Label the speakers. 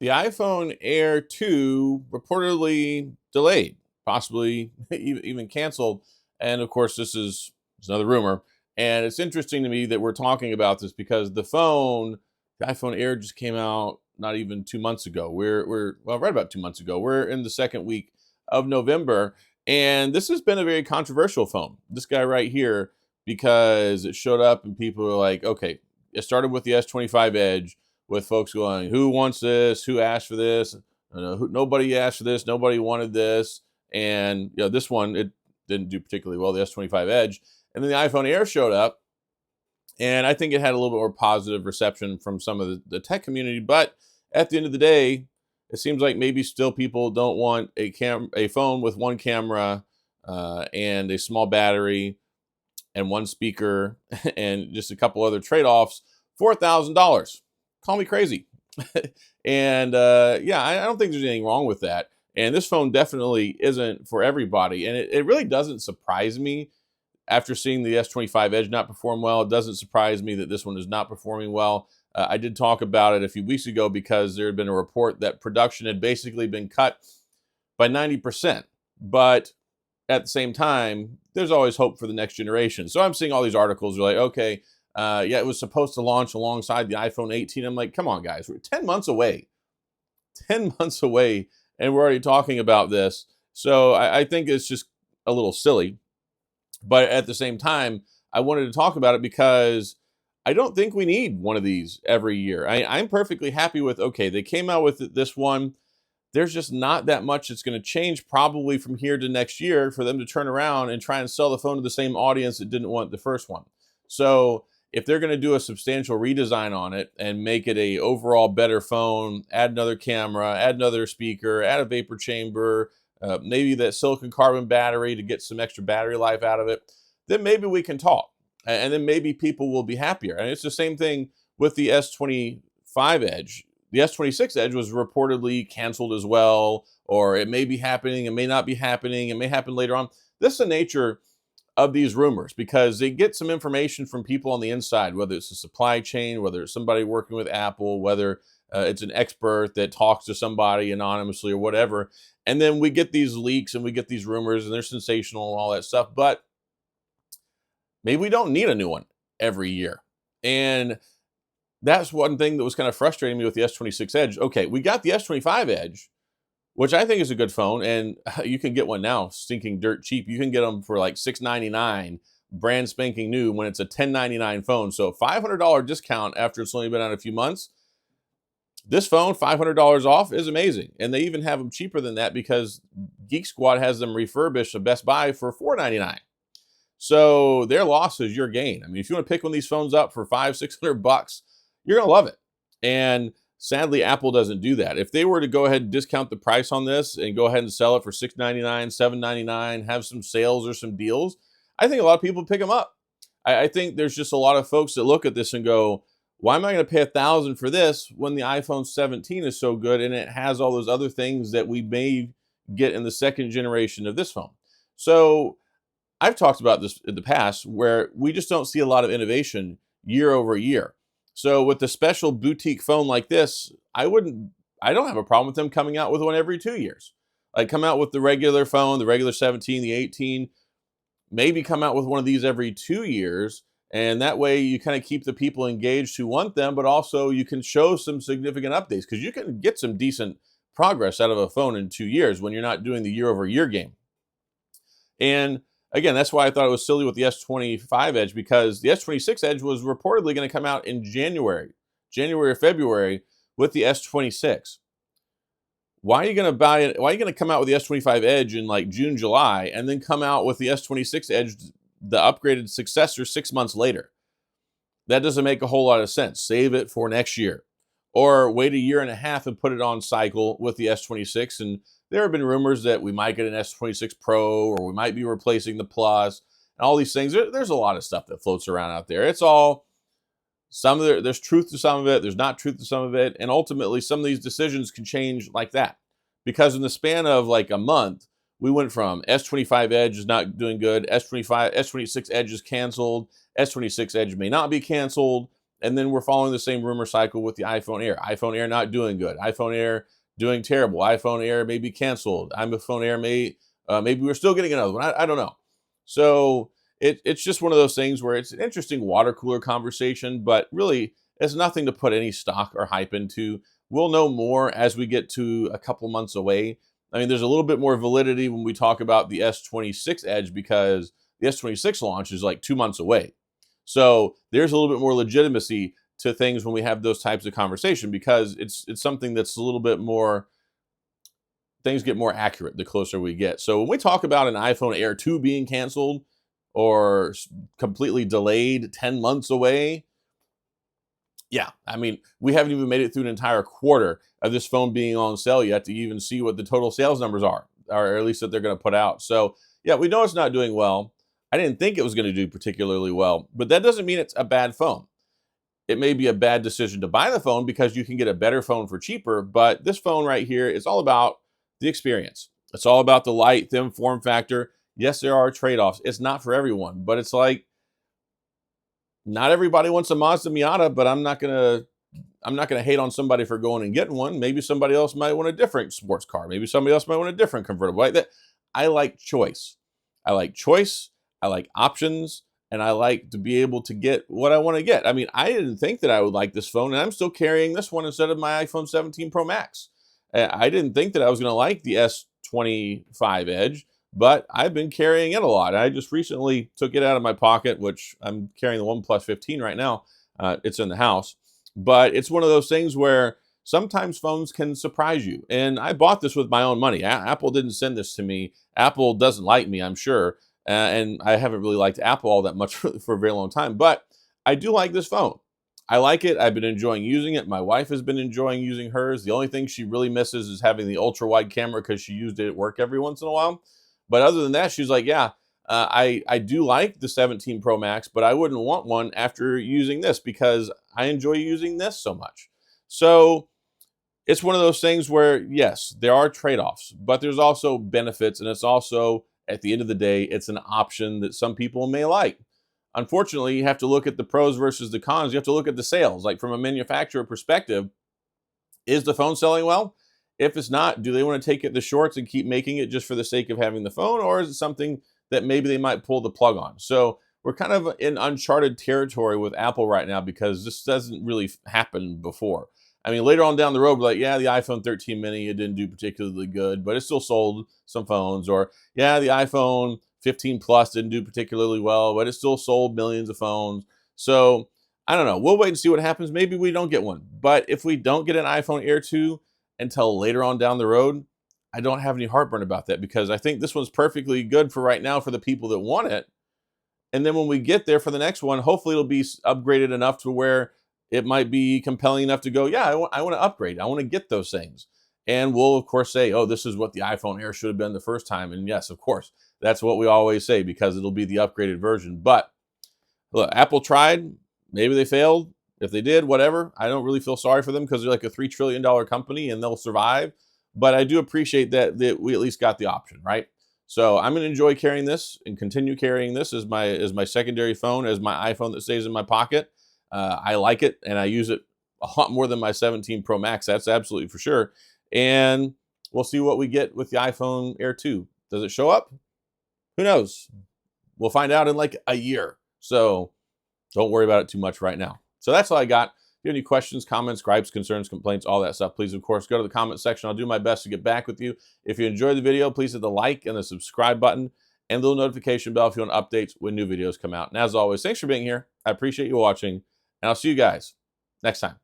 Speaker 1: The iPhone Air 2 reportedly delayed, possibly even canceled. And of course, this is another rumor. And it's interesting to me that we're talking about this because the iPhone Air just came out not even 2 months ago. Well, right about 2 months ago. We're in the second week of November. And this has been a very controversial phone. This guy right here, because it showed up and people were like, okay, it started with the S25 Edge with folks going, "Who wants this? Who asked for this? Nobody asked for this. Nobody wanted this." And this one it didn't do particularly well, the S25 Edge. And then the iPhone Air showed up, and I think it had a little bit more positive reception from some of the tech community. But at the end of the day, it seems like maybe still people don't want a phone with one camera and a small battery and one speaker and just a couple other trade-offs for $1,000. Call me crazy. And yeah, I don't think there's anything wrong with that. And this phone definitely isn't for everybody. And it really doesn't surprise me after seeing the S25 Edge not perform well. It doesn't surprise me that this one is not performing well. I did talk about it a few weeks ago because there had been a report that production had basically been cut by 90%. But at the same time, there's always hope for the next generation. So I'm seeing all these articles are like, okay, yeah, it was supposed to launch alongside the iPhone 18. I'm like, come on, guys, we're 10 months away. 10 months away, and we're already talking about this. So I think it's just a little silly. But at the same time, I wanted to talk about it because I don't think we need one of these every year. I'm perfectly happy with, okay, they came out with this one. There's just not that much that's going to change probably from here to next year for them to turn around and try and sell the phone to the same audience that didn't want the first one. So if they're going to do a substantial redesign on it and make it a overall better phone, add another camera, add another speaker, add a vapor chamber, maybe that silicon carbon battery to get some extra battery life out of it, then maybe we can talk. And then maybe people will be happier. And it's the same thing with the S25 Edge. The S26 Edge was reportedly canceled as well, or it may be happening, it may not be happening, it may happen later on. This is the nature of these rumors because they get some information from people on the inside, whether it's a supply chain, whether it's somebody working with Apple, whether it's an expert that talks to somebody anonymously or whatever. And then we get these leaks and we get these rumors and they're sensational and all that stuff. But maybe we don't need a new one every year. And that's one thing that was kind of frustrating me with the S26 Edge. Okay, we got the S25 Edge, which I think is a good phone, and you can get one now, stinking dirt cheap. You can get them for like $699, brand spanking new, when it's a $1099 phone. So $500 discount after it's only been out a few months. This phone, $500 off, is amazing, and they even have them cheaper than that because Geek Squad has them refurbished at Best Buy for $499. So their loss is your gain. I mean, if you want to pick one of these phones up for $500-600, you're gonna love it. And sadly, Apple doesn't do that. If they were to go ahead and discount the price on this and go ahead and sell it for $699, $799, have some sales or some deals, I think a lot of people pick them up. I think there's just a lot of folks that look at this and go, why am I going to pay $1,000 for this when the iPhone 17 is so good and it has all those other things that we may get in the second generation of this phone? So I've talked about this in the past where we just don't see a lot of innovation year over year. So with a special boutique phone like this, I don't have a problem with them coming out with one every 2 years. Like come out with the regular phone, the regular 17, the 18, maybe come out with one of these every 2 years. And that way you kind of keep the people engaged who want them, but also you can show some significant updates because you can get some decent progress out of a phone in 2 years when you're not doing the year over year game. And again, that's why I thought it was silly with the S25 Edge because the S26 Edge was reportedly going to come out in January or February with the S26. Why are you going to buy it? Why are you going to come out with the S25 Edge in like June, July, and then come out with the S26 Edge, the upgraded successor, 6 months later? That doesn't make a whole lot of sense. Save it for next year. Or wait a year and a half and put it on cycle with the S26. And there have been rumors that we might get an S26 Pro or we might be replacing the Plus and all these things. There's a lot of stuff that floats around out there. It's all, there's truth to some of it, there's not truth to some of it. And ultimately, some of these decisions can change like that. Because in the span of like a month, we went from S25 Edge is not doing good, S26 Edge is canceled, S26 Edge may not be canceled, And then we're following the same rumor cycle with the iPhone Air. iPhone Air not doing good. iPhone Air doing terrible. iPhone Air may be canceled. iPhone Air maybe we're still getting another one. I don't know. So it's just one of those things where it's an interesting water cooler conversation, but really it's nothing to put any stock or hype into. We'll know more as we get to a couple months away. I mean, there's a little bit more validity when we talk about the S26 Edge because the S26 launch is like 2 months away. So there's a little bit more legitimacy to things when we have those types of conversation because it's something that's a little bit more, things get more accurate the closer we get. So when we talk about an iPhone Air 2 being canceled or completely delayed 10 months away, yeah, I mean, we haven't even made it through an entire quarter of this phone being on sale yet to even see what the total sales numbers are, or at least that they're going to put out. So, yeah, we know it's not doing well. I didn't think it was going to do particularly well, but that doesn't mean it's a bad phone. It may be a bad decision to buy the phone because you can get a better phone for cheaper, but this phone right here is all about the experience. It's all about the light, thin form factor. Yes, there are trade-offs. It's not for everyone, but it's like not everybody wants a Mazda Miata, but I'm not gonna hate on somebody for going and getting one. Maybe somebody else might want a different sports car. Maybe somebody else might want a different convertible. Like that, I like choice. I like choice. I like options, and I like to be able to get what I want to get. I mean, I didn't think that I would like this phone, and I'm still carrying this one instead of my iPhone 17 Pro Max. I didn't think that I was going to like the S25 Edge, but I've been carrying it a lot. I just recently took it out of my pocket, which I'm carrying the OnePlus 15 right now. It's in the house, but it's one of those things where sometimes phones can surprise you. And I bought this with my own money. Apple didn't send this to me. Apple doesn't like me, I'm sure. And I haven't really liked Apple all that much for a very long time, but I do like this phone. I like it. I've been enjoying using it. My wife has been enjoying using hers. The only thing she really misses is having the ultra wide camera because she used it at work every once in a while. But other than that, she's like, yeah, I do like the 17 Pro Max, but I wouldn't want one after using this because I enjoy using this so much. So it's one of those things where, yes, there are trade-offs, but there's also benefits. And it's also, at the end of the day, it's an option that some people may like. Unfortunately, you have to look at the pros versus the cons. You have to look at the sales. Like from a manufacturer perspective, is the phone selling well? If it's not, do they want to take it the shorts and keep making it just for the sake of having the phone? Or is it something that maybe they might pull the plug on? So we're kind of in uncharted territory with Apple right now because this doesn't really happen before. I mean, later on down the road, we're like, yeah, the iPhone 13 mini, it didn't do particularly good, but it still sold some phones. Or, yeah, the iPhone 15 Plus didn't do particularly well, but it still sold millions of phones. So I don't know. We'll wait and see what happens. Maybe we don't get one. But if we don't get an iPhone Air 2 until later on down the road, I don't have any heartburn about that because I think this one's perfectly good for right now for the people that want it. And then when we get there for the next one, hopefully it'll be upgraded enough to where it might be compelling enough to go, yeah, I want to upgrade. I want to get those things. And we'll, of course, say, oh, this is what the iPhone Air should have been the first time. And yes, of course, that's what we always say because it'll be the upgraded version. But look, Apple tried. Maybe they failed. If they did, whatever. I don't really feel sorry for them because they're like a $3 trillion company and they'll survive. But I do appreciate that we at least got the option, right? So I'm going to enjoy carrying this and continue carrying this as my secondary phone, as my iPhone that stays in my pocket. I like it and I use it a lot more than my 17 Pro Max. That's absolutely for sure. And we'll see what we get with the iPhone Air 2. Does it show up? Who knows? We'll find out in like a year. So don't worry about it too much right now. So that's all I got. If you have any questions, comments, gripes, concerns, complaints, all that stuff, please, of course, go to the comment section. I'll do my best to get back with you. If you enjoyed the video, please hit the like and the subscribe button and the little notification bell if you want updates when new videos come out. And as always, thanks for being here. I appreciate you watching, and I'll see you guys next time.